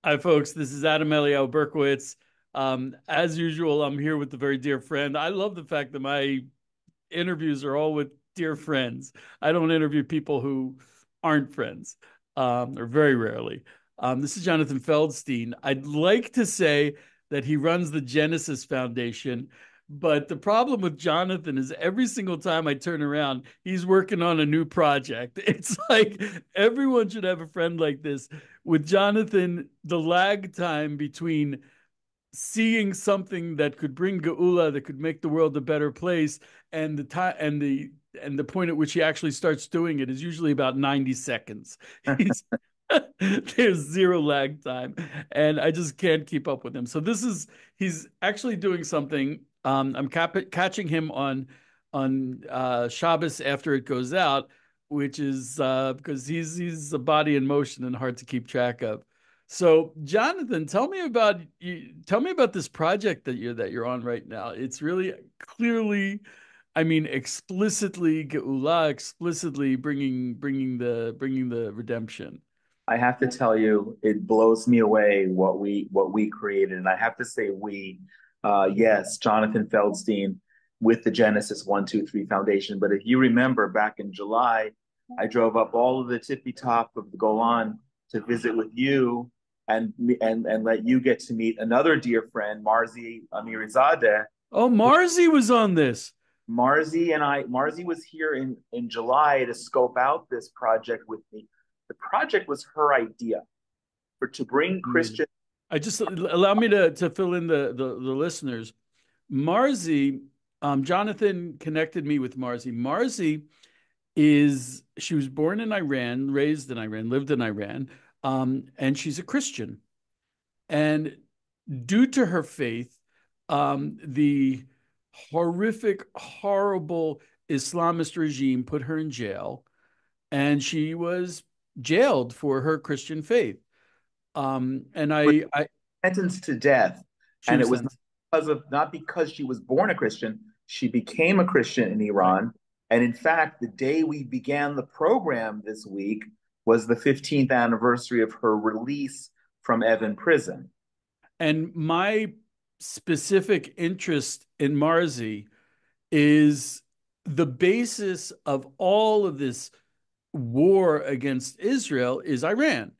Hi, folks. This is Adam Eliel Berkowitz. As usual, I'm here with a very dear friend. I love the fact that my interviews are all with dear friends. I don't interview people who aren't friends, or very rarely. This is Jonathan Feldstein. I'd like to say that he runs the Genesis Foundation, but the problem with Jonathan is every single time I turn around, he's working on a new project. It's like everyone should have a friend like this. With Jonathan, the lag time between seeing something that could bring geula, that could make the world a better place, and the time and the point at which he actually starts doing it is usually about 90 seconds. He's There's zero lag time, and I just can't keep up with him. So he's actually doing something. I'm catching him on Shabbos after it goes out, which is because he's a body in motion and hard to keep track of. So, Jonathan, tell me about this project that you're on right now. It's really clearly, I mean, explicitly Geula, explicitly bringing the redemption. I have to tell you, it blows me away what we created, and I have to say yes, Jonathan Feldstein with the Genesis 123 Foundation. But if you remember, back in July, I drove up all of the tippy top of the Golan to visit with you, and let you get to meet another dear friend, Marzi Amirizadeh. Oh, Marzi was on this. Marzi was here in July to scope out this project with me. The project was her idea for to bring Amazing. Christian. I just allow me to fill in the listeners. Marzi, Jonathan connected me with Marzi. Marzi she was born in Iran, raised in Iran, lived in Iran, and she's a Christian. And due to her faith, the horrific, horrible Islamist regime put her in jail, and she was jailed for her Christian faith. And Was I sentenced to death, she and it was was sentenced. not because she was born a Christian. She became a Christian in Right. Iran, and in fact, the day we began the program this week was the 15th anniversary of her release from Evin prison. And my specific interest in Marzi is the basis of all of this war against Israel is Iran.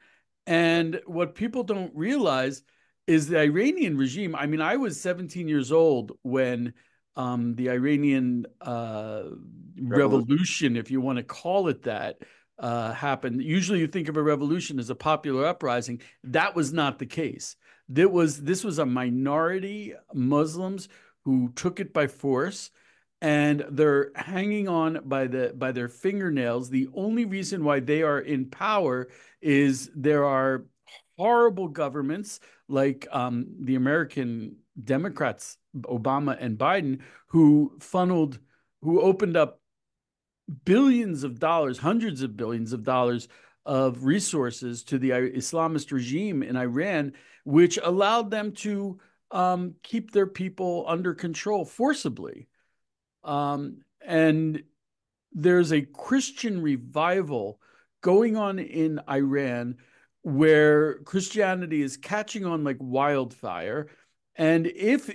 And what people don't realize is the Iranian regime. I mean, I was 17 years old when the Iranian Revolution. revolution, if you want to call it that, happened. Usually you think of a revolution as a popular uprising. That was not the case. This was a minority Muslims who took it by force, and they're hanging on by their fingernails. The only reason why they are in power is there are horrible governments like the American Democrats, Obama and Biden, who opened up billions of dollars, hundreds of billions of dollars of resources to the Islamist regime in Iran, which allowed them to keep their people under control forcibly. And there's a Christian revival going on in Iran where Christianity is catching on like wildfire. And if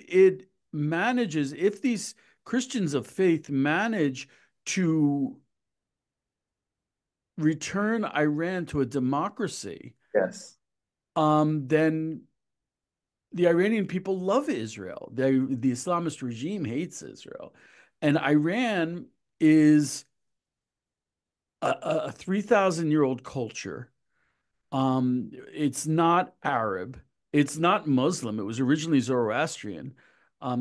these Christians of faith manage to return Iran to a democracy, Yes. then the Iranian people love Israel. The Islamist regime hates Israel. And Iran is a 3,000-year-old culture. It's not Arab. It's not Muslim. It was originally Zoroastrian.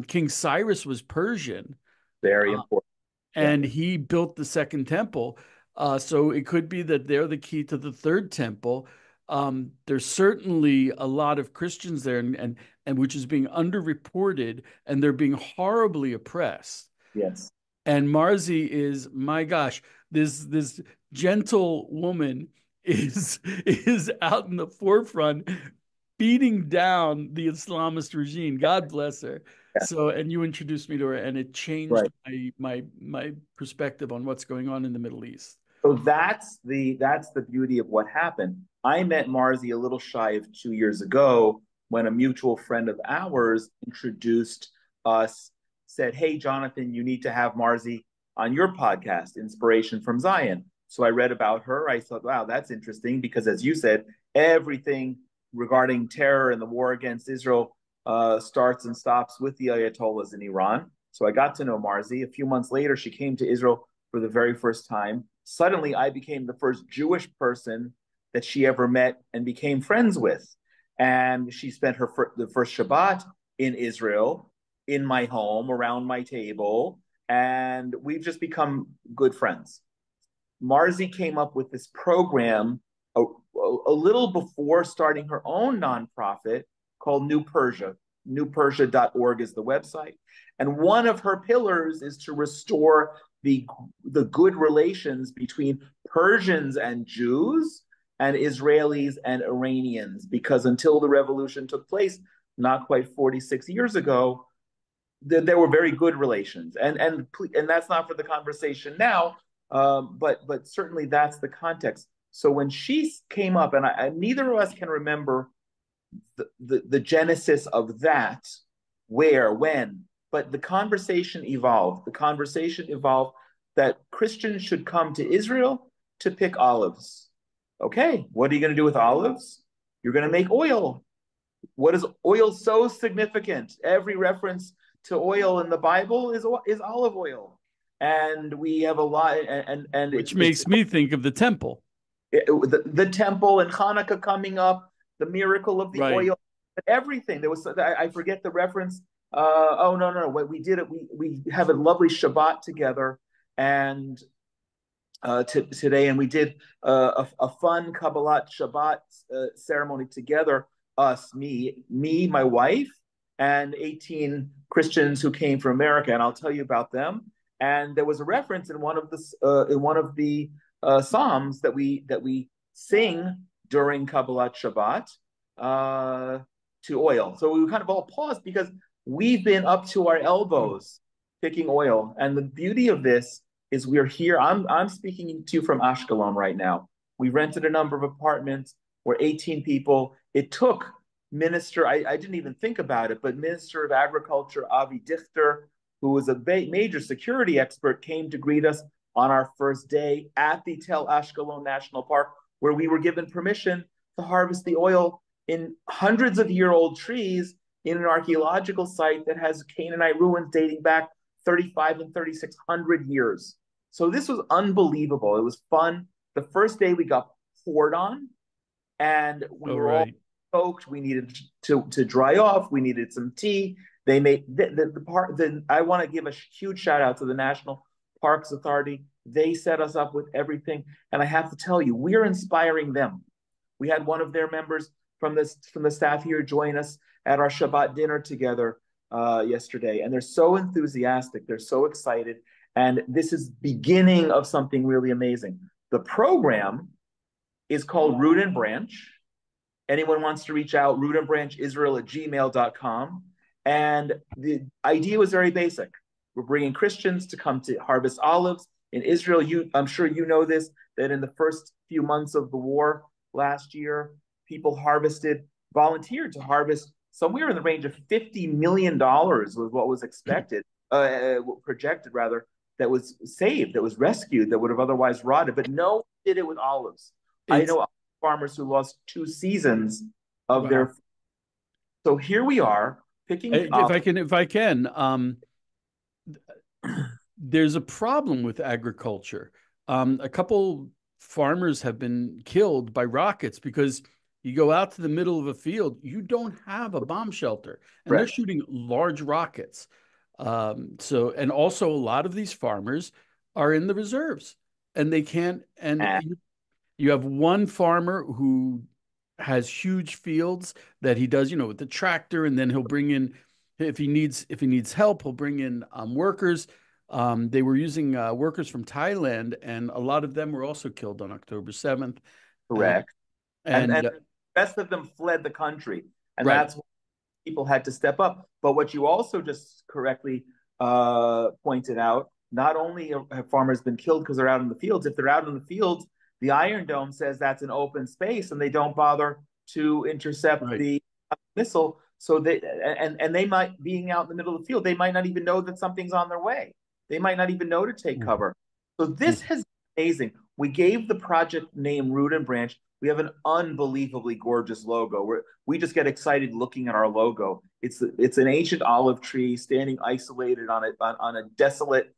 King Cyrus was Persian, Very uh, important. Yeah. and he built the second temple. So it could be that they're the key to the third temple. There's certainly a lot of Christians there, and which is being underreported, and they're being horribly oppressed. Yes. And Marzi is, my gosh, this gentle woman is out in the forefront beating down the Islamist regime. God bless her. Yeah. So, and you introduced me to her, and it changed Right. my perspective on what's going on in the Middle East. So that's the beauty of what happened. I met Marzi a little shy of 2 years ago when a mutual friend of ours introduced us, said, "Hey, Jonathan, you need to have Marzi on your podcast, Inspiration from Zion." So I read about her. I thought, wow, that's interesting because, as you said, everything regarding terror and the war against Israel starts and stops with the Ayatollahs in Iran. So I got to know Marzi. A few months later, she came to Israel for the very first time. Suddenly, I became the first Jewish person that she ever met and became friends with. And she spent the first Shabbat in Israel, in my home, around my table, and we've just become good friends. Marzi came up with this program a little before starting her own nonprofit called New Persia. NewPersia.org is the website. And one of her pillars is to restore the good relations between Persians and Jews and Israelis and Iranians, because until the revolution took place, not quite 46 years ago, there were very good relations, and that's not for the conversation now, but certainly that's the context. So when she came up, and neither of us can remember the genesis of that, where, when, but the conversation evolved. The conversation evolved that Christians should come to Israel to pick olives. Okay, what are you going to do with olives? You're going to make oil. What is oil so significant? Every reference to oil in the Bible is olive oil, and we have a lot. And Which makes me think of the temple. The temple and Hanukkah coming up, the miracle of the Right. oil, everything. There was I forget the reference. Oh no, what we did it. We have a lovely Shabbat together, and today, and we did a fun Kabbalat Shabbat ceremony together. Us, me, my wife, and 18 Christians who came from America, and I'll tell you about them. And there was a reference in one of the psalms that we sing during Kabbalat Shabbat to oil. So we kind of all paused because we've been up to our elbows picking oil, and the beauty of this is we're here. I'm speaking to you from Ashkelon right now. We rented a number of apartments. We're 18 people. It took I didn't even think about it, but Minister of Agriculture Avi Dichter, who was a major security expert, came to greet us on our first day at the Tel Ashkelon National Park, where we were given permission to harvest the oil in hundreds of year old trees in an archaeological site that has Canaanite ruins dating back 35 and 3600 years. So this was unbelievable. It was fun. The first day we got poured on, and we Oh, were all right. soaked. We needed to dry off. We needed some tea. They made the part. I want to give a huge shout out to the National Parks Authority. They set us up with everything, and I have to tell you, we're inspiring them. We had one of their members from the staff here join us at our Shabbat dinner together yesterday, and they're so enthusiastic. They're so excited, and this is beginning of something really amazing. The program is called Root and Branch. Anyone wants to reach out, rootandbranchisrael@gmail.com. And the idea was very basic. We're bringing Christians to come to harvest olives in Israel. I'm sure you know this, that in the first few months of the war last year, people volunteered to harvest somewhere in the range of $50 million was what was projected rather, that was saved, that was rescued, that would have otherwise rotted. But no one did it with olives. I It's know farmers who lost 2 seasons of wow. their. So here we are picking If up. I can, there's a problem with agriculture. A couple farmers have been killed by rockets because you go out to the middle of a field, you don't have a bomb shelter, and they're Correct. shooting large rockets. And also a lot of these farmers are in the reserves, and they can't. And And you have one farmer who has huge fields that he does, with the tractor, and then he'll bring in if he needs help, he'll bring in workers. They were using workers from Thailand, and a lot of them were also killed on October 7th. And, correct. And and the rest of them fled the country. And right, that's when people had to step up. But what you also just correctly pointed out not only have farmers been killed because they're out in the fields, if they're out in the fields, the Iron Dome says that's an open space and they don't bother to intercept Right. the missile. So they and they might, being out in the middle of the field, they might not even know that something's on their way. They might not even know to take Mm-hmm. cover. So this has been amazing. We gave the project name Root and Branch. We have an unbelievably gorgeous logo. We just get excited looking at our logo. It's an ancient olive tree standing isolated on a desolate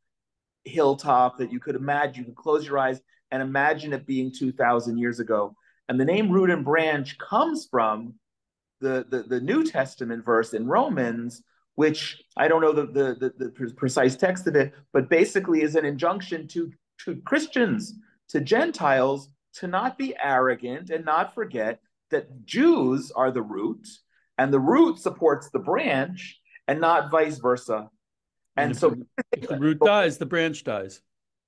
hilltop that you could imagine. You could close your eyes and imagine it being 2,000 years ago. And the name Root and Branch comes from the New Testament verse in Romans, which I don't know the precise text of it, but basically is an injunction to Christians, to Gentiles, to not be arrogant and not forget that Jews are the root and the root supports the branch and not vice versa. And And so if the root dies, the branch dies.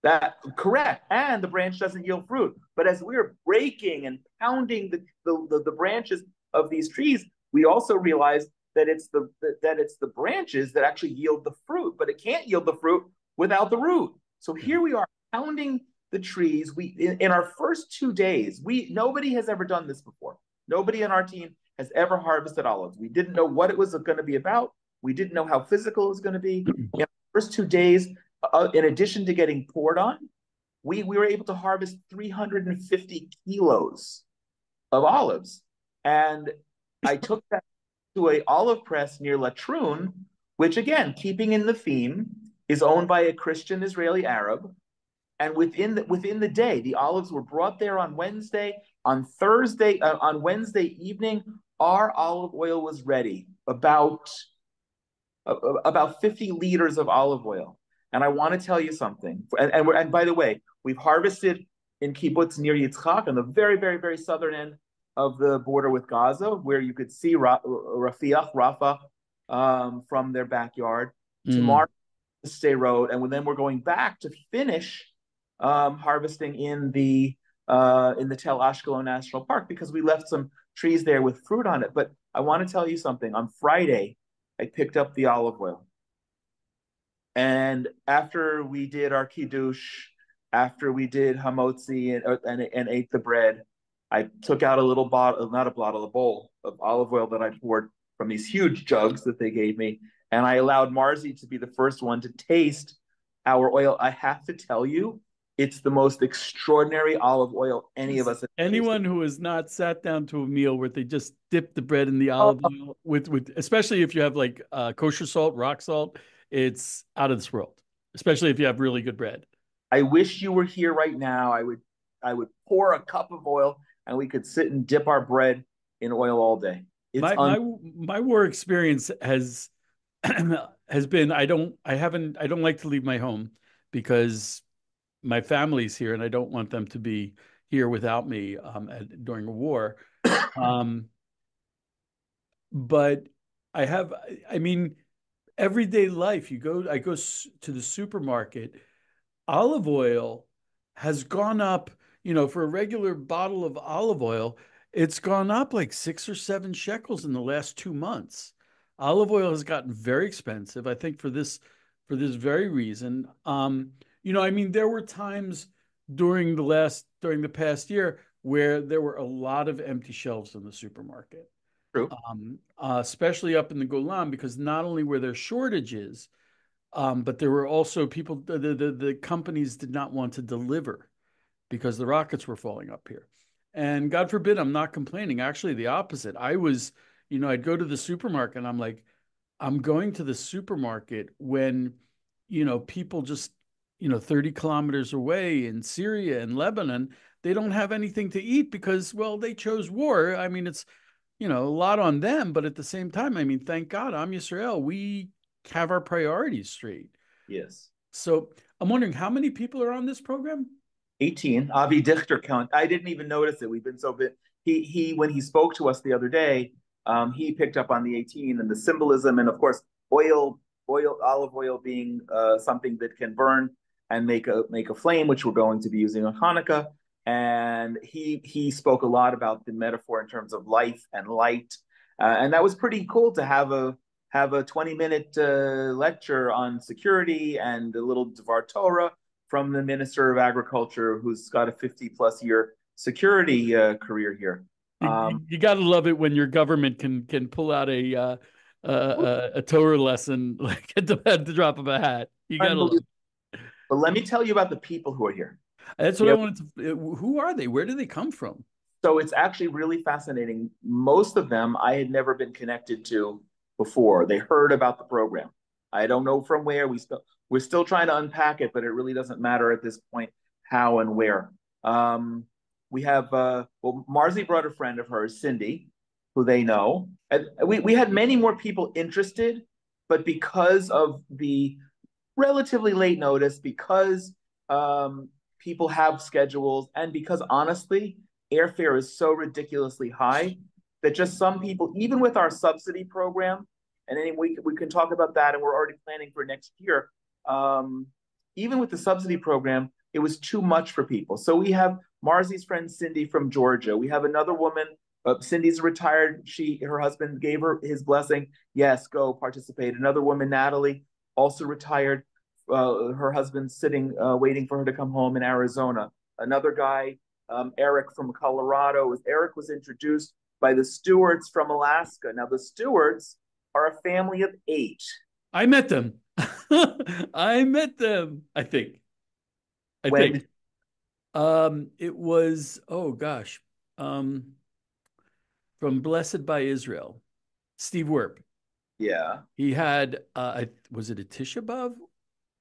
that correct, and the branch doesn't yield fruit. But as we're breaking and pounding the branches of these trees, we also realize that it's the branches that actually yield the fruit, but it can't yield the fruit without the root. So here we are pounding the trees. We in our first 2 days, nobody has ever done this before. Nobody on our team has ever harvested olives. We didn't know what it was going to be about. We didn't know how physical it was going to be. In the first 2 days, in addition to getting poured on, we were able to harvest 350 kilos of olives. And I took that to a olive press near Latrun, which again, keeping in the theme, is owned by a Christian Israeli Arab. And within the day, the olives were brought there on Wednesday. On Wednesday evening, our olive oil was ready, about 50 liters of olive oil. And I want to tell you something. And by the way, we've harvested in kibbutz Nir Yitzchak on the very, very, very southern end of the border with Gaza, where you could see Rafah, from their backyard. Mm. Tomorrow, the State Road, and then we're going back to finish harvesting in the Tel Ashkelon National Park because we left some trees there with fruit on it. But I want to tell you something. On Friday, I picked up the olive oil. And after we did our kiddush, after we did hamotzi and ate the bread, I took out a little bottle, not a bottle, a bowl of olive oil that I poured from these huge jugs that they gave me. And I allowed Marzi to be the first one to taste our oil. I have to tell you, it's the most extraordinary olive oil any of us have tasted. Anyone who has not sat down to a meal where they just dip the bread in the Oh, olive oil with especially if you have like kosher salt, rock salt, it's out of this world. Especially if you have really good bread. I wish you were here right now. I would pour a cup of oil and we could sit and dip our bread in oil all day. It's My un my my war experience has has been I don't like to leave my home because my family's here and I don't want them to be here without me during a war. Um, but I mean, everyday life, I go to the supermarket, olive oil has gone up, for a regular bottle of olive oil, it's gone up like 6 or 7 shekels in the last 2 months. Olive oil has gotten very expensive, I think, for this very reason. I mean, there were times during the past year where there were a lot of empty shelves in the supermarket, true. especially up in the Golan, because not only were there shortages, but there were also people, the companies did not want to deliver because the rockets were falling up here. And God forbid, I'm not complaining. Actually, the opposite. I'd go to the supermarket and I'm like, I'm going to the supermarket when, people just, 30 kilometers away in Syria and Lebanon, they don't have anything to eat because, well, they chose war. I mean, it's, a lot on them, but at the same time, I mean, thank God, I'm Yisrael. We have our priorities straight. Yes. So I'm wondering how many people are on this program? 18. Avi Dichter count. I didn't even notice it. We've been so bit. He when he spoke to us the other day, he picked up on the 18 and the symbolism, and of course, olive oil being something that can burn and make a flame, which we're going to be using on Hanukkah. And he spoke a lot about the metaphor in terms of life and light, and that was pretty cool to have a 20-minute lecture on security and a little Dvar Torah from the Minister of Agriculture, who's got a 50 plus year security career here. You got to love it when your government can pull out a Torah lesson like at the drop of a hat. You got to love Unbelievable. But let me tell you about the people who are here. it. That's what We I have, wanted to. Who are they? Where do they come from? so it's actually really fascinating. Most of them I had never been connected to before. They heard about the program. I don't know from where. We're still trying to unpack it, but it really doesn't matter at this point how and where. We have well, Marzi brought a friend of hers, Cindy, who they know. And we had many more people interested, but because of the relatively late notice, because people have schedules, and because honestly, airfare is so ridiculously high that just some people, even with our subsidy program, and then we can talk about that, and we're already planning for next year. Um, Even with the subsidy program, it was too much for people. So we have Marzi's friend Cindy from Georgia. We have another woman. Cindy's retired. Her husband gave her his blessing. Yes, go participate. Another woman, Natalie, also retired. Her husband's sitting, waiting for her to come home in Arizona. Another guy, Eric from Colorado. Eric was introduced by the Stewarts from Alaska. Now, the Stewarts are a family of 8. I met them. I met them. I think. I think. When, It was, oh gosh, um, from Blessed by Israel, Steve Werp. yeah, He had, was it a Tisha B'Av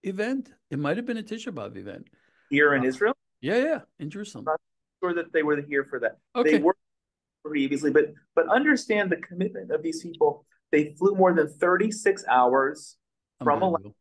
event? It might have been a Tisha B'Av event. here in Uh, Israel, yeah, yeah, in Jerusalem. not sure that they were here for that. They Okay, were previously, but understand the commitment of these people. They flew more than 36 hours from Alaska unbelievable.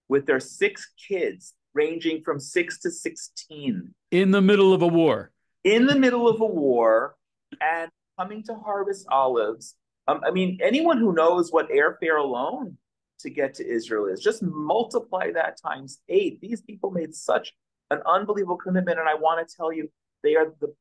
with their 6 kids, ranging from 6 to 16, In the middle of a war. in the middle of a war, and coming to harvest olives. I mean, anyone who knows what airfare alone to get to Israel is, just multiply that times 8. These people made such an unbelievable commitment, and I want to tell you, they are the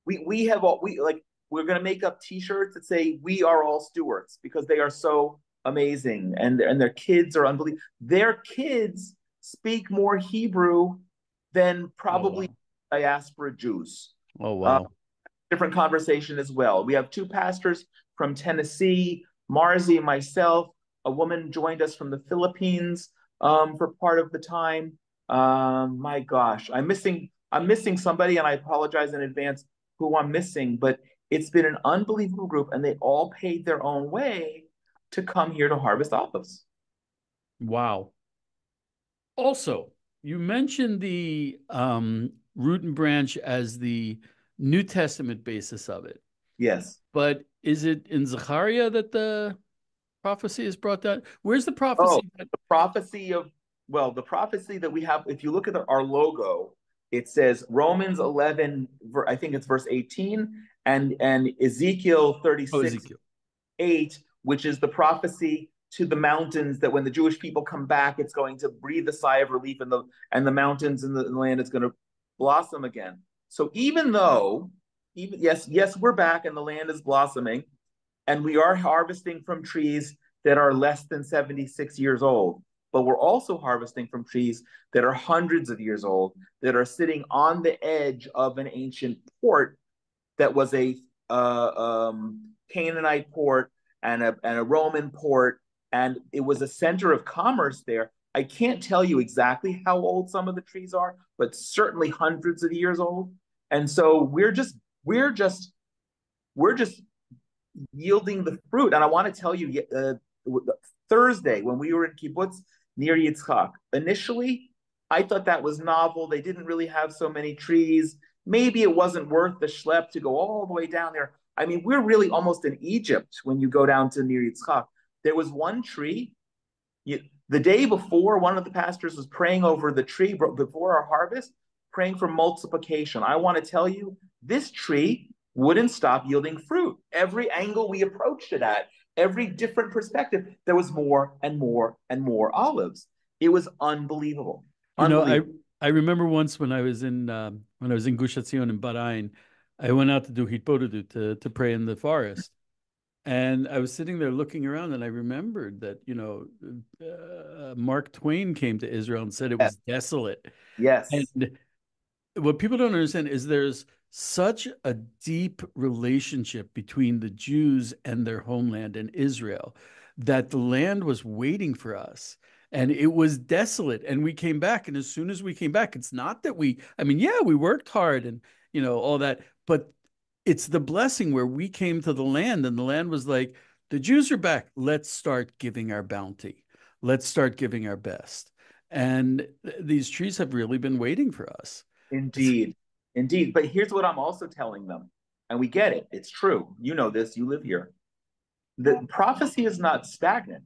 we have all we like. We're going to make up T-shirts that say "We are all stewards" because they are so amazing, and their kids are unbelievable. Their kids speak more Hebrew than Oh probably wow. diaspora Jews. Oh Uh, wow. Different conversation as well. We have 2 pastors from Tennessee, Marzi and myself. A woman joined us from the Philippines for part of the time. My gosh, I'm missing somebody, and I apologize in advance who I'm missing, but it's been an unbelievable group, and they all paid their own way to come here to harvest olives. Wow. Also, you mentioned the root and branch as the New Testament basis of it, Yes. but is it in Zechariah that the prophecy is brought down? Where's the Oh, prophecy that, the prophecy of, well, the prophecy that we have, if you look at our logo, it says Romans 11, I think it's verse 18, and Ezekiel oh, 36, Ezekiel. 8, which is the prophecy to the mountains that when the Jewish people come back, it's going to breathe a sigh of relief, and the mountains and the land is going to blossom again. So even though, even yes, we're back and the land is blossoming, and we are harvesting from trees that are less than 76 years old, but we're also harvesting from trees that are hundreds of years old, that are sitting on the edge of an ancient port that was a Canaanite port and a Roman port, and it was a center of commerce there. I can't tell you exactly how old some of the trees are, but certainly hundreds of years old. And so we're just we're just yielding the fruit. And I want to tell you, Thursday when we were in kibbutz near Yitzchak, initially I thought that was novel. They didn't really have so many trees. Maybe it wasn't worth the schlep to go all the way down there. I mean, we're really almost in Egypt when you go down to near Yitzchak. There was one tree. The day before, one of the pastors was praying over the tree before our harvest, praying for multiplication. I want to tell you, this tree wouldn't stop yielding fruit. Every angle we approached it at, every different perspective, there was more and more and more olives. It was unbelievable. You know, I Unbelievable. I remember once when I was in Gush Etzion in Bahrain, I went out to do hitbodedut to pray in the forest, And I was sitting there looking around, and I remembered that, Mark Twain came to Israel and said it Yes. was desolate. Yes. And what people don't understand is there's such a deep relationship between the Jews and their homeland in Israel that the land was waiting for us. And it was desolate. And we came back. And as soon as we came back, it's not that I mean, yeah, we worked hard and, all that, but it's the blessing where we came to the land and the land was like, the Jews are back. Let's start giving our bounty. Let's start giving our best. And these trees have really been waiting for us. Indeed. Indeed. But here's what I'm also telling them. And we get it. It's true. You know this. You live here. The prophecy is not stagnant.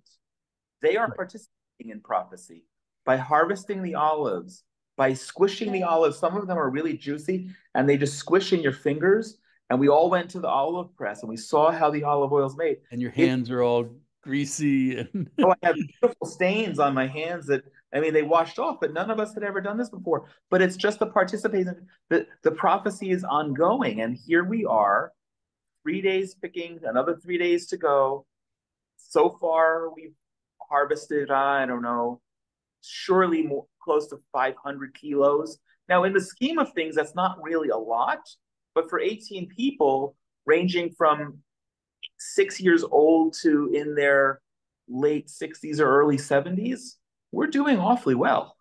They are participating in prophecy by harvesting the olives, by squishing the olives. Some of them are really juicy and they just squish in your fingers. And we all went to the olive press and we saw how the olive oil is made. And your It, hands are all greasy and oh, I have beautiful stains on my hands that, I mean, they washed off, but none of us had ever done this before. But it's just the participation. The prophecy is ongoing. And here we are, 3 days picking, another 3 days to go. So far, we've harvested, I don't know, surely more, close to 500 kilos. Now, in the scheme of things, that's not really a lot, but for 18 people, ranging from 6 years old to in their late 60s or early 70s, we're doing awfully well.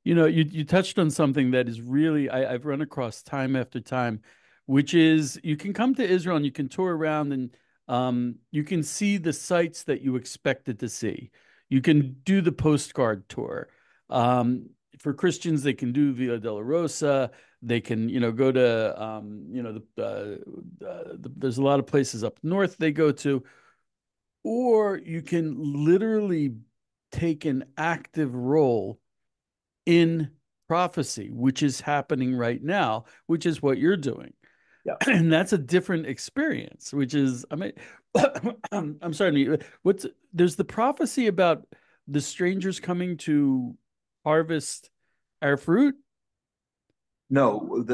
you touched on something that is really I've run across time after time, which is you can come to Israel and you can tour around and you can see the sites that you expected to see. You can do the postcard tour. For Christians, they can do Via Dolorosa. They can, go to, there's a lot of places up north they go to, or you can literally take an active role in prophecy, which is happening right now, which is what you're doing. Yeah. And that's a different experience, which is, I mean, I'm sorry, there's the prophecy about the strangers coming to harvest our fruit. No,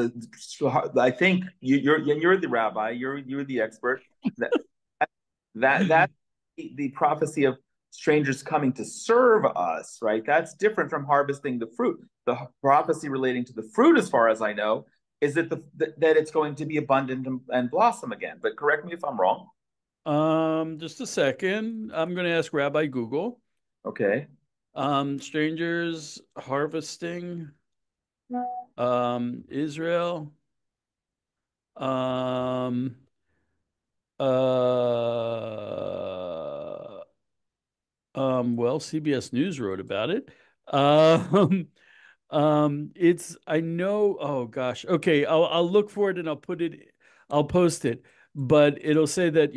I think you're the rabbi, you're the expert. That that's the prophecy of strangers coming to serve us, right? That's different from harvesting the fruit. The prophecy relating to the fruit, as far as I know, is that it's going to be abundant and blossom again. But correct me if I'm wrong. Just a second. I'm going to ask Rabbi Google. Okay. Strangers harvesting, Israel. Um, uh, well, CBS News wrote about it. Um, I know, oh gosh. Okay, I'll look for it and I'll post it. But it'll say that,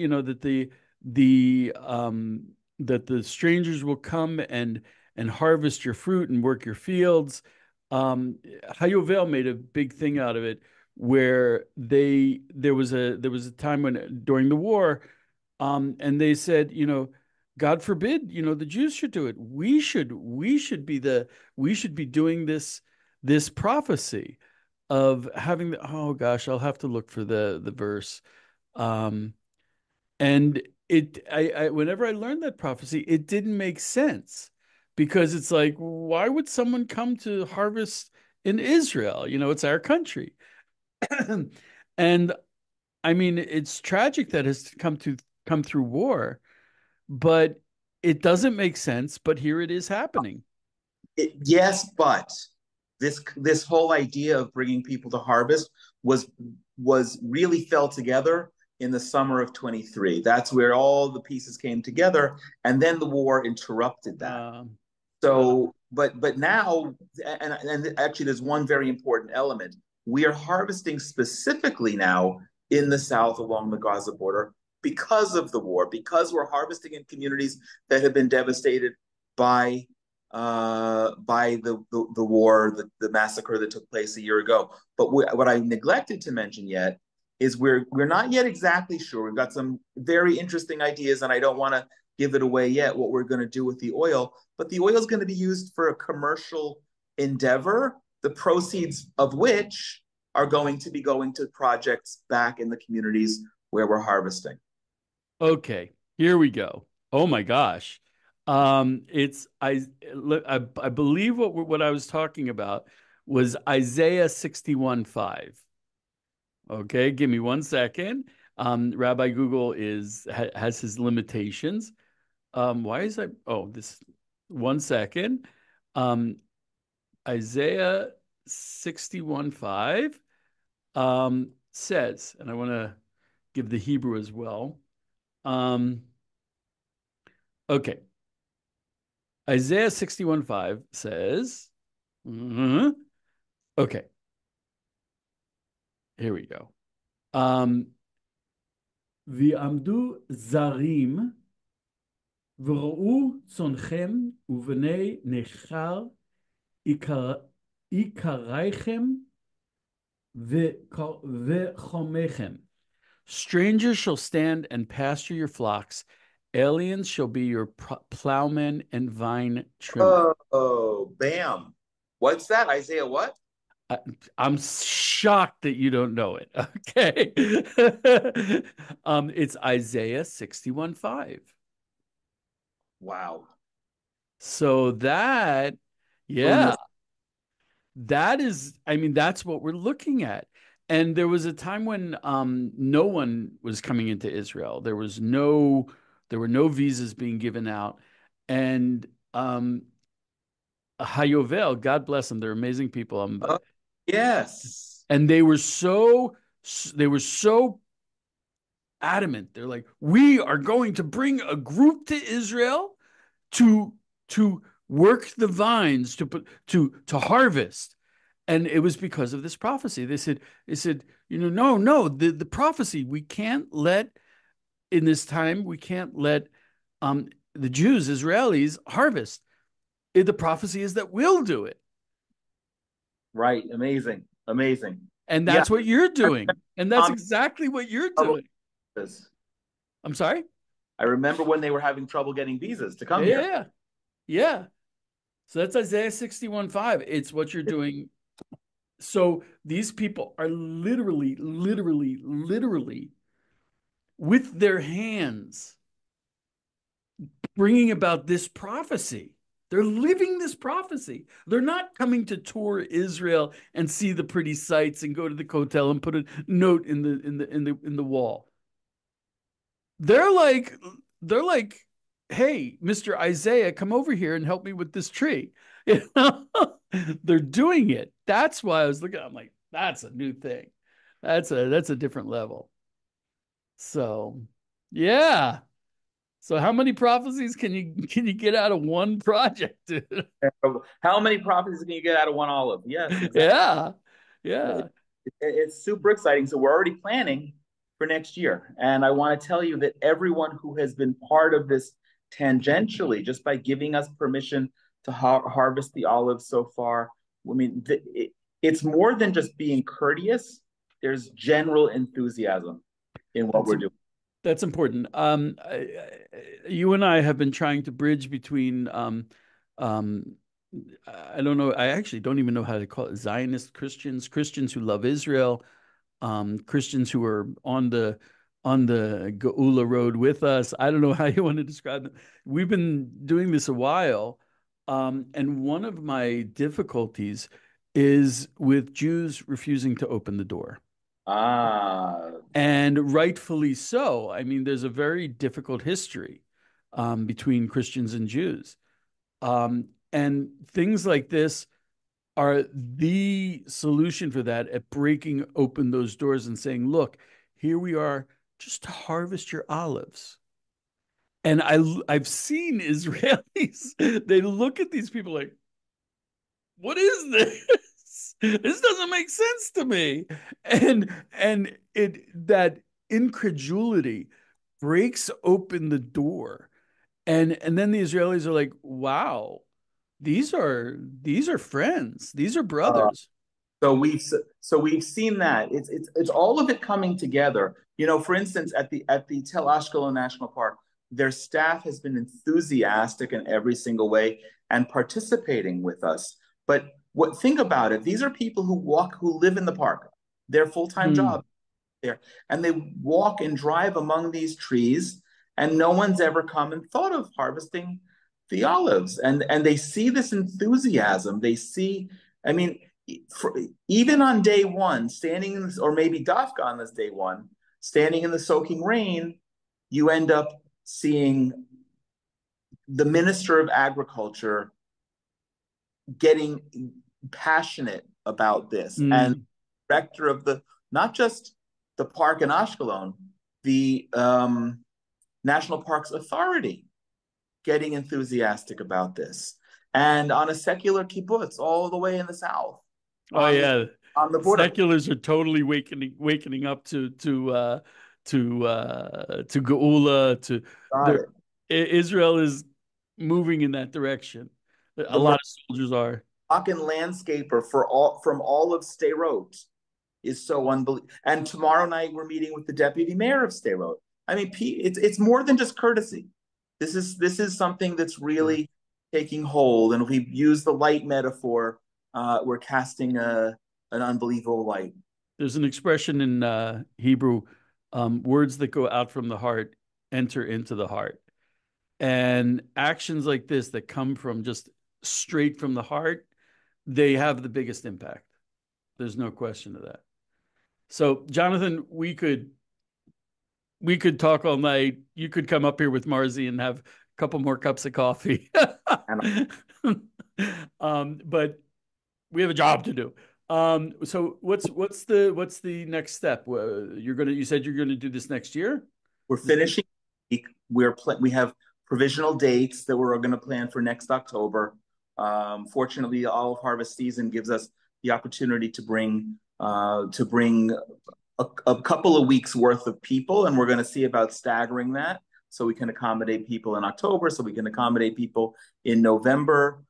that the strangers will come and harvest your fruit and work your fields. Hayuvel made a big thing out of it where there was a time when during the war, and they said, God forbid, the Jews should do it. We should be doing this prophecy of having oh gosh, I'll have to look for the verse. Um, and whenever I learned that prophecy, it didn't make sense because it's like, why would someone come to harvest in Israel? It's our country. And I mean, it's tragic that has come through war, but it doesn't make sense. But here it is happening. Yes, but this whole idea of bringing people to harvest was was really fell together in the summer of 23. That's where all the pieces came together, and then the war interrupted that. Um, uh, So, but now, and actually, there's one very important element. We are harvesting specifically now in the south along the Gaza border because of the war, because we're harvesting in communities that have been devastated by by the war, the massacre that took place a year ago. But what I neglected to mention yet is we're not yet exactly sure. We've got some very interesting ideas, and I don't want to give it away yet what we're going to do with the oil. But the oil is going to be used for a commercial endeavor, the proceeds of which are going to be going to projects back in the communities where we're harvesting. Okay, here we go. Oh my gosh. It's I believe what I was talking about was Isaiah 61:5. Okay, give me one second. Rabbi Google has his limitations. Why is I oh this one second. Um, Isaiah 61:5 says, and I want to give the Hebrew as well. Um, okay. Isaiah 61:5 says, mhm. Okay, here we go. V'amdu zarim v'ro'u tzonechem uvnei nechar ikareichem v'chomechem. Strangers shall stand and pasture your flocks. Aliens shall be your plowmen and vine trimmer. Oh, bam. What's that? Isaiah what? I, I'm shocked that you don't know it. Okay. It's Isaiah 61:5. Wow. So that, yeah, Goodness. that is, I mean, that's what we're looking at. And there was a time when no one was coming into Israel. There were no visas being given out. And Hayovel, God bless them, they're amazing people. Oh, yes. And they were so adamant. They're like, we are going to bring a group to Israel to work the vines, to harvest. And it was because of this prophecy. They said, no, the prophecy, we can't let in this time, we can't let the Jews, Israelis, harvest. The prophecy is that we'll do it. Right. Amazing. Amazing. And Yeah. that's what you're doing. And that's Um, exactly what you're doing. I'm sorry? I remember when they were having trouble getting visas to come here. Yeah. Yeah. So that's Isaiah 61:5. It's what you're doing. So these people are literally, literally, literally with their hands bringing about this prophecy. They're living this prophecy. They're not coming to tour Israel and see the pretty sights and go to the hotel and put a note in the wall. They're like, they're like, hey, Mr. Isaiah, come over here and help me with this tree. You know, they're doing it. That's why I was looking. I'm like, that's a new thing. That's a different level. So, yeah. So, how many prophecies can you get out of one project, dude? How many prophecies can you get out of one olive? Yes, exactly. Yeah, yeah. It's super exciting. So we're already planning for next year. And I want to tell you that everyone who has been part of this tangentially, just by giving us permission to harvest the olives so far, I mean, it's more than just being courteous. There's general enthusiasm in what That's we're doing. that's important. You and I have been trying to bridge between um, I don't know. I actually don't even know how to call it. Zionist Christians, Christians who love Israel, Christians who are on the Geula road with us. I don't know how you want to describe them. We've been doing this a while, and one of my difficulties is with Jews refusing to open the door. Ah, And rightfully so. I mean, there's a very difficult history between Christians and Jews. And things like this are the solution for that at breaking open those doors and saying, look, here we are just to harvest your olives. And I've seen Israelis, they look at these people like, what is this? This doesn't make sense to me. And that incredulity breaks open the door. And then the Israelis are like, wow, these are friends. These are uh, brothers. so we've seen that it's all of it coming together. For instance, at the Tel Ashkelon National Park, their staff has been enthusiastic in every single way and participating with us. But think about it. These are people who live in the park. Their full-time Hmm. job there, and they walk and drive among these trees. and no one's ever come and thought of harvesting the olives. And they see this enthusiasm. They see, I mean, for, even on day one, standing in this, or maybe Dafka on this day one, standing in the soaking rain, you end up seeing the Minister of Agriculture getting passionate about this, and Mm. director of the, not just the park in Ashkelon, the National Parks Authority getting enthusiastic about this, and on a secular kibbutz all the way in the south, Oh on the yeah, on the border. seculars are totally wakening up to Geula to Got their it. Israel is moving in that direction. A The lot of soldiers are. Moroccan landscaper for all from all of Sderot is so unbelievable. And tomorrow night we're meeting with the deputy mayor of Sderot. I mean, it's more than just courtesy. This is something that's Yeah. really taking hold. And if we use the light metaphor, we're casting an unbelievable light. There's an expression in Hebrew, words that go out from the heart enter into the heart. And actions like this that come from just straight from the heart, they have the biggest impact. There's no question of that. So, Jonathan, we could talk all night. You could come up here with Marzi and have a couple more cups of coffee. And But we have a job to do. So what's the next step? You said you're gonna do this next year? we're finishing. We have provisional dates that we're going to plan for next October. Fortunately, the olive harvest season gives us the opportunity to bring a couple of weeks worth of people, and we're going to see about staggering that so we can accommodate people in October, so we can accommodate people in November.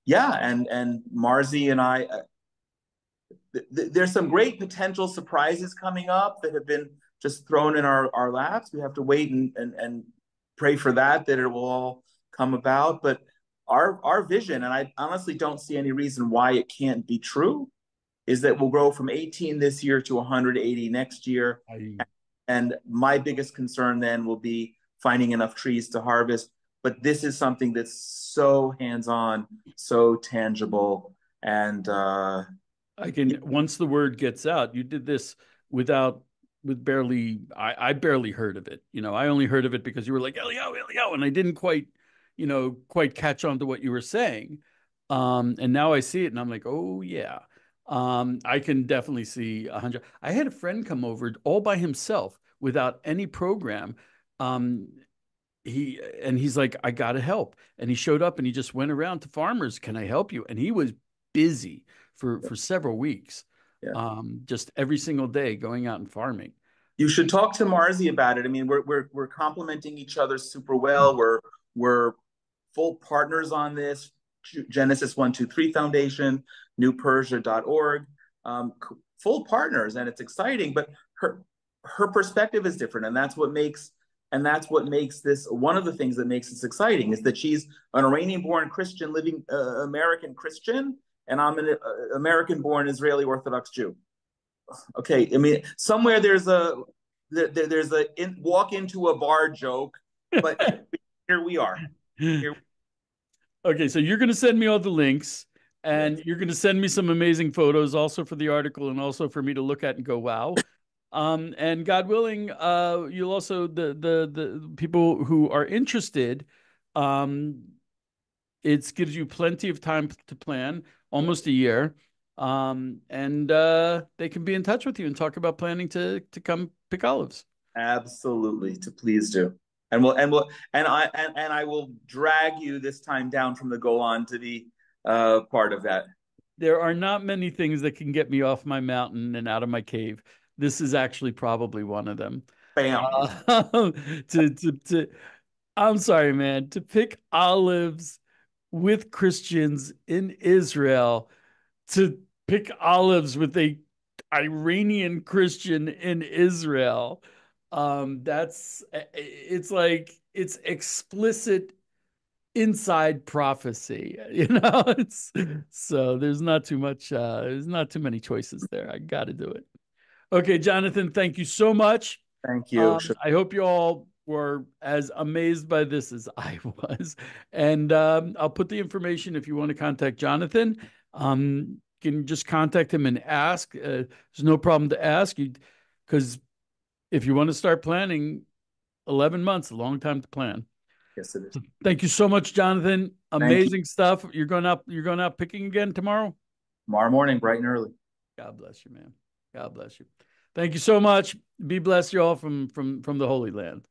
Yeah, and Marzi and I, there's some great potential surprises coming up that have been just thrown in our laps. We have to wait and pray for that it will all come about. But our vision, and I honestly don't see any reason why it can't be true, is that we'll grow from 18 this year to 180 next year. I And my biggest concern then will be finding enough trees to harvest. But this is something that's so hands-on, so tangible, and I can once the word gets out, you did this without with barely I barely heard of it. I only heard of it because you were like, Elio, Elio, and I didn't quite catch on to what you were saying. And now I see it and I'm like, oh yeah. I can definitely see 100. I had a friend come over all by himself without any program. Um, he's like, I gotta help. And he showed up and he just went around to farmers. Can I help you? And he was busy for several weeks, yeah. just every single day going out and farming. You should talk to Marzi about it. I mean, we're complementing each other super well. We're full partners on this. Genesis 123 Foundation, newpersia.org, full partners, and it's exciting. But her perspective is different, and that's what makes this one of the things that makes this exciting is that she's an Iranian-born Christian living American Christian, and I'm an American-born Israeli Orthodox Jew. Okay, I mean, somewhere there's a walk into a bar joke, but here we are. Here, Okay, so you're going to send me all the links and you're going to send me some amazing photos also for the article and also for me to look at and go, wow. And God willing, you'll also the people who are interested, um, it gives you plenty of time to plan, almost a year. And they can be in touch with you and talk about planning to come pick olives. absolutely, to please do, and I will drag you this time down from the Golan to the part of that. There are not many things that can get me off my mountain and out of my cave. This is actually probably one of them. Bam. To I'm sorry, man, to pick olives with Christians in Israel, to pick olives with a Iranian Christian in Israel. That's it's like it's explicit inside prophecy, it's so there's not too many choices there. I got to do it. Okay, Jonathan, thank you so much. Thank you. I hope you all were as amazed by this as I was. And I'll put the information if you want to contact Jonathan. You can just contact him and ask. There's no problem to ask you because if you want to start planning, 11 months, a long time to plan. Yes, it is. So thank you so much, Jonathan. Thank you. Amazing stuff. You're going out picking again tomorrow? Tomorrow morning, bright and early. God bless you, man. God bless you. Thank you so much. Be blessed, you all from the Holy Land.